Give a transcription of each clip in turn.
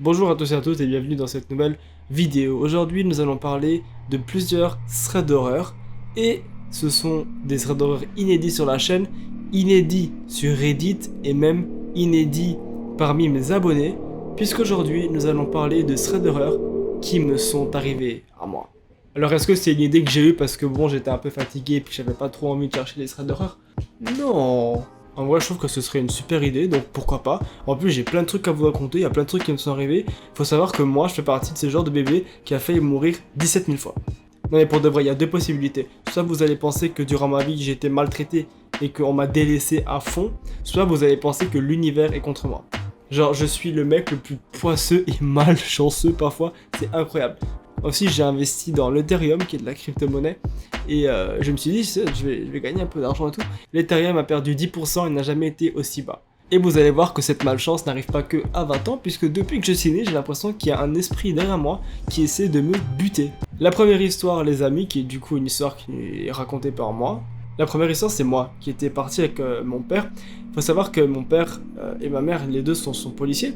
Bonjour à tous et à toutes et bienvenue dans cette nouvelle vidéo. Aujourd'hui nous allons parler de plusieurs threads d'horreur et ce sont des threads d'horreur inédits sur la chaîne, inédits sur Reddit et même inédits parmi mes abonnés, puisqu'aujourd'hui nous allons parler de threads d'horreur qui me sont arrivés à moi. Alors est-ce que c'est une idée que j'ai eue parce que bon j'étais un peu fatigué et puis j'avais pas trop envie de chercher des threads d'horreur? Non. En vrai, je trouve que ce serait une super idée, donc pourquoi pas. En plus, j'ai plein de trucs à vous raconter, il y a plein de trucs qui me sont arrivés. Faut savoir que moi, je fais partie de ce genre de bébé qui a failli mourir 17 000 fois. Non mais pour de vrai, il y a deux possibilités. Soit vous allez penser que durant ma vie, j'ai été maltraité et qu'on m'a délaissé à fond, soit vous allez penser que l'univers est contre moi. Genre, je suis le mec le plus poisseux et malchanceux parfois, c'est incroyable. Aussi, j'ai investi dans l'Ethereum, qui est de la crypto-monnaie, et je me suis dit, je vais gagner un peu d'argent et tout. L'Ethereum a perdu 10%, il n'a jamais été aussi bas. Et vous allez voir que cette malchance n'arrive pas que à 20 ans, puisque depuis que je suis né, j'ai l'impression qu'il y a un esprit derrière moi qui essaie de me buter. La première histoire, les amis, qui est du coup une histoire qui est racontée par moi. La première histoire, c'est moi, qui était parti avec mon père. Il faut savoir que mon père et ma mère, les deux sont policiers.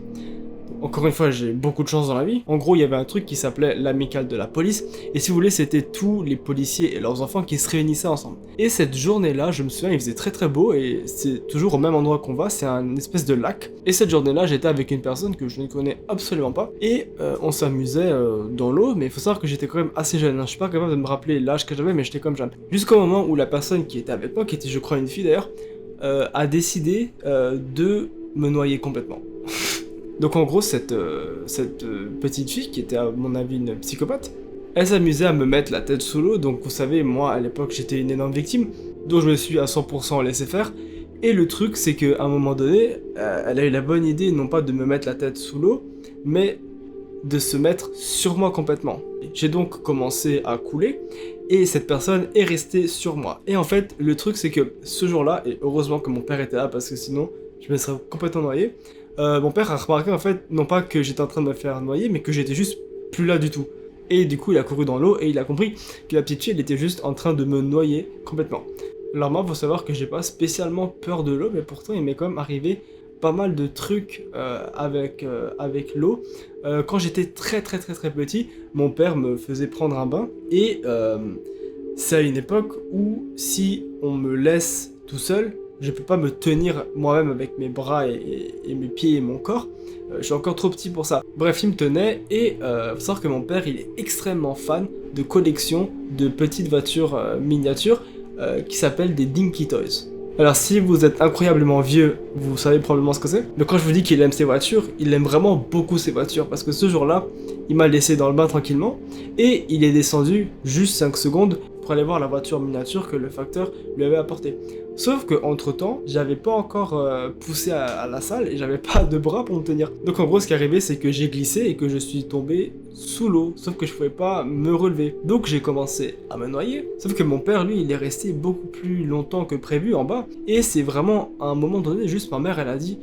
Encore une fois, j'ai beaucoup de chance dans la vie. En gros, il y avait un truc qui s'appelait l'amicale de la police. Et si vous voulez, c'était tous les policiers et leurs enfants qui se réunissaient ensemble. Et cette journée-là, je me souviens, il faisait très très beau. Et c'est toujours au même endroit qu'on va, c'est un espèce de lac. Et cette journée-là, j'étais avec une personne que je ne connais absolument pas. Et on s'amusait dans l'eau. Mais il faut savoir que j'étais quand même assez jeune. Je suis pas capable de me rappeler l'âge que j'avais, mais j'étais comme jeune. Jusqu'au moment où la personne qui était avec moi, qui était je crois une fille d'ailleurs, a décidé de me noyer complètement. Donc en gros, cette petite fille, qui était à mon avis une psychopathe, elle s'amusait à me mettre la tête sous l'eau, donc vous savez, moi à l'époque j'étais une énorme victime, dont je me suis à 100% laissé faire, et le truc c'est qu'à un moment donné, elle a eu la bonne idée non pas de me mettre la tête sous l'eau, mais de se mettre sur moi complètement. J'ai donc commencé à couler, et cette personne est restée sur moi. Et en fait, le truc c'est que ce jour-là, et heureusement que mon père était là parce que sinon je me serais complètement noyé, mon père a remarqué en fait, non pas que j'étais en train de me faire noyer, mais que j'étais juste plus là du tout. Et du coup, il a couru dans l'eau et il a compris que la petite fille, elle était juste en train de me noyer complètement. Alors moi, faut savoir que j'ai pas spécialement peur de l'eau, mais pourtant, il m'est quand même arrivé pas mal de trucs avec l'eau. Quand j'étais très petit, mon père me faisait prendre un bain et c'est à une époque où si on me laisse tout seul, je peux pas me tenir moi-même avec mes bras et mes pieds et mon corps. Je suis encore trop petit pour ça. Bref, il me tenait et faut savoir que mon père, il est extrêmement fan de collections de petites voitures miniatures qui s'appellent des Dinky Toys. Alors si vous êtes incroyablement vieux, vous savez probablement ce que c'est. Mais quand je vous dis qu'il aime ses voitures, il aime vraiment beaucoup ses voitures. Parce que ce jour-là, il m'a laissé dans le bain tranquillement. Et il est descendu juste 5 secondes pour aller voir la voiture miniature que le facteur lui avait apportée. Sauf que entre temps, j'avais pas encore poussé à la salle et j'avais pas de bras pour me tenir. Donc en gros, ce qui est arrivé, c'est que j'ai glissé et que je suis tombé sous l'eau. Sauf que je pouvais pas me relever. Donc j'ai commencé à me noyer. Sauf que mon père, lui, il est resté beaucoup plus longtemps que prévu en bas. Et c'est vraiment à un moment donné, juste ma mère, elle a dit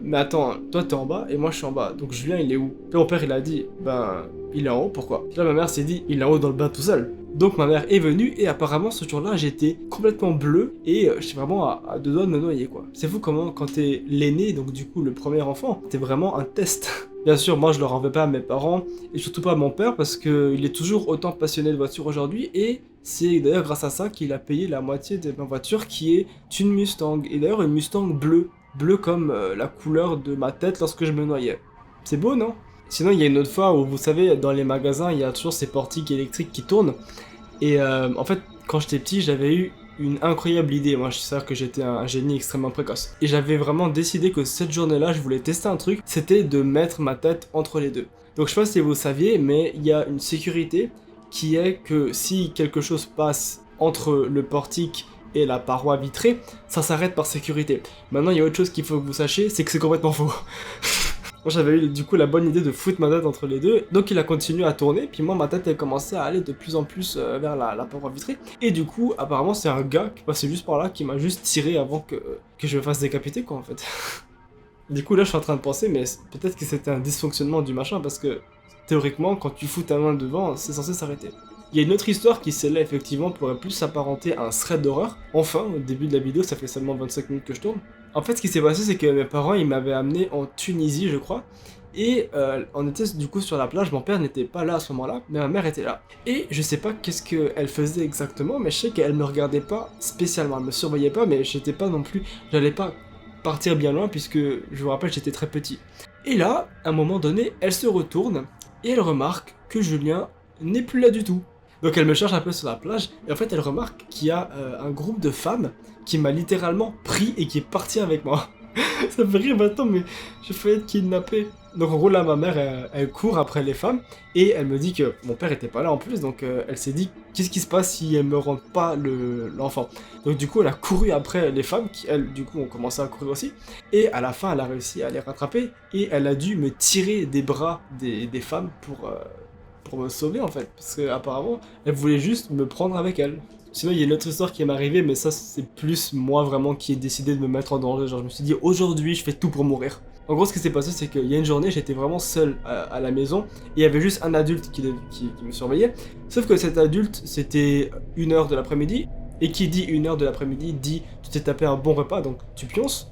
mais attends, toi t'es en bas et moi je suis en bas. Donc Julien, il est où? Puis mon père, il a dit ben il est en haut, pourquoi? Puis là ma mère s'est dit il est en haut dans le bain tout seul. Donc ma mère est venue et apparemment ce jour-là j'étais complètement bleu et j'étais vraiment à deux doigts de me noyer quoi. C'est fou comment quand t'es l'aîné, donc du coup le premier enfant, t'es vraiment un test. Bien sûr moi je leur en veux pas à mes parents et surtout pas à mon père parce qu'il est toujours autant passionné de voiture aujourd'hui et c'est d'ailleurs grâce à ça qu'il a payé la moitié de ma voiture qui est une Mustang. Et d'ailleurs une Mustang bleue, bleue comme la couleur de ma tête lorsque je me noyais. C'est beau non? Sinon, il y a une autre fois où, vous savez, dans les magasins, il y a toujours ces portiques électriques qui tournent. Et en fait, quand j'étais petit, j'avais eu une incroyable idée. Moi, je sais que j'étais un génie extrêmement précoce. Et j'avais vraiment décidé que cette journée-là, je voulais tester un truc. C'était de mettre ma tête entre les deux. Donc, je sais pas si vous saviez, mais il y a une sécurité qui est que si quelque chose passe entre le portique et la paroi vitrée, ça s'arrête par sécurité. Maintenant, il y a autre chose qu'il faut que vous sachiez, c'est que c'est complètement faux. Moi j'avais eu du coup la bonne idée de foutre ma tête entre les deux, donc il a continué à tourner, puis moi ma tête elle commençait à aller de plus en plus vers la paroi vitrée, et du coup apparemment c'est un gars qui passait juste par là qui m'a juste tiré avant que je me fasse décapiter quoi en fait. Du coup là je suis en train de penser, mais peut-être que c'était un dysfonctionnement du machin, parce que théoriquement quand tu fous ta main devant c'est censé s'arrêter. Il y a une autre histoire qui celle-là effectivement pourrait plus s'apparenter à un thread d'horreur. Enfin, au début de la vidéo, ça fait seulement 25 minutes que je tourne. En fait, ce qui s'est passé, c'est que mes parents, ils m'avaient amené en Tunisie, je crois. Et on était du coup sur la plage, mon père n'était pas là à ce moment-là, mais ma mère était là. Et je sais pas qu'est-ce qu'elle faisait exactement, mais je sais qu'elle me regardait pas spécialement, elle me surveillait pas, mais j'étais pas non plus, j'allais pas partir bien loin puisque je vous rappelle j'étais très petit. Et là, à un moment donné, elle se retourne et elle remarque que Julien n'est plus là du tout. Donc elle me cherche un peu sur la plage et en fait elle remarque qu'il y a un groupe de femmes qui m'a littéralement pris et qui est parti avec moi. Ça me fait rire maintenant, mais j'ai failli être kidnappé. Donc en gros là ma mère elle court après les femmes et elle me dit que mon père était pas là en plus, donc elle s'est dit qu'est-ce qui se passe si elle me rend pas l'enfant. Donc du coup elle a couru après les femmes qui elles du coup ont commencé à courir aussi et à la fin elle a réussi à les rattraper et elle a dû me tirer des bras des femmes pour me sauver en fait, parce que apparemment elle voulait juste me prendre avec elle. Sinon, il y a une autre histoire qui m'est arrivée, mais ça, c'est plus moi vraiment qui ai décidé de me mettre en danger. Genre, je me suis dit, aujourd'hui, je fais tout pour mourir. En gros, ce qui s'est passé, c'est qu'il y a une journée, j'étais vraiment seul à la maison, et il y avait juste un adulte qui me surveillait. Sauf que cet adulte, c'était 1h de l'après-midi, et qui dit 1h de l'après-midi, dit, tu t'es tapé un bon repas, donc tu pionces.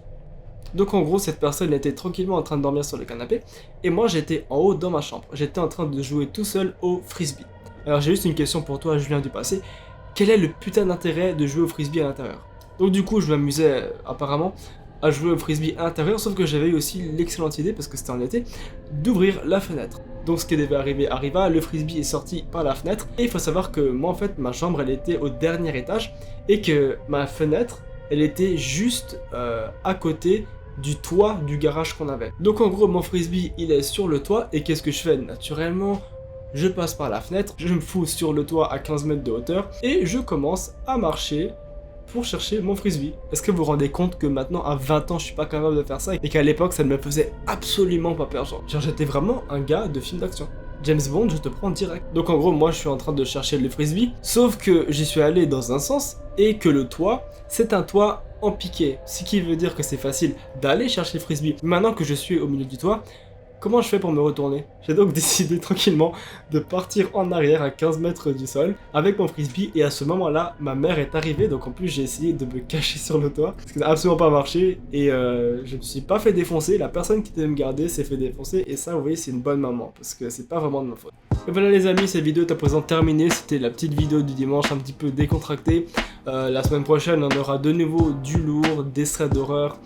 Donc en gros, cette personne était tranquillement en train de dormir sur le canapé, et moi, j'étais en haut dans ma chambre. J'étais en train de jouer tout seul au frisbee. Alors, j'ai juste une question pour toi, Julien du passé. Quel est le putain d'intérêt de jouer au frisbee à l'intérieur? Donc du coup je m'amusais apparemment à jouer au frisbee à l'intérieur, sauf que j'avais eu aussi l'excellente idée, parce que c'était en été, d'ouvrir la fenêtre. Donc ce qui devait arriver arriva, le frisbee est sorti par la fenêtre, et il faut savoir que moi en fait ma chambre elle était au dernier étage, et que ma fenêtre elle était juste à côté du toit du garage qu'on avait. Donc en gros mon frisbee il est sur le toit, et qu'est-ce que je fais? Naturellement, je passe par la fenêtre, je me fous sur le toit à 15 mètres de hauteur et je commence à marcher pour chercher mon frisbee. Est-ce que vous vous rendez compte que maintenant à 20 ans je suis pas capable de faire ça et qu'à l'époque ça ne me faisait absolument pas peur, genre j'étais vraiment un gars de film d'action. James Bond, je te prends direct. Donc en gros moi je suis en train de chercher le frisbee, sauf que j'y suis allé dans un sens et que le toit c'est un toit en piqué, ce qui veut dire que c'est facile d'aller chercher le frisbee. Maintenant que je suis au milieu du toit, comment je fais pour me retourner? J'ai donc décidé tranquillement de partir en arrière à 15 mètres du sol avec mon frisbee, et à ce moment-là, ma mère est arrivée, donc en plus j'ai essayé de me cacher sur le toit, ce qui n'a absolument pas marché, et je me suis pas fait défoncer, la personne qui devait me garder s'est fait défoncer, et ça vous voyez c'est une bonne maman, parce que c'est pas vraiment de ma faute. Et voilà les amis, cette vidéo est à présent terminée, c'était la petite vidéo du dimanche un petit peu décontractée. La semaine prochaine on aura de nouveau du lourd, des threads d'horreur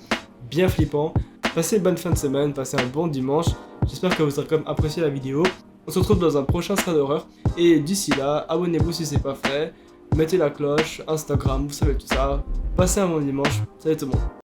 bien flippants. Passez une bonne fin de semaine, passez un bon dimanche. J'espère que vous aurez quand même apprécié la vidéo. On se retrouve dans un prochain thread d'horreur. Et d'ici là, abonnez-vous si c'est pas fait. Mettez la cloche, Instagram, vous savez tout ça. Passez un bon dimanche. Salut tout le monde.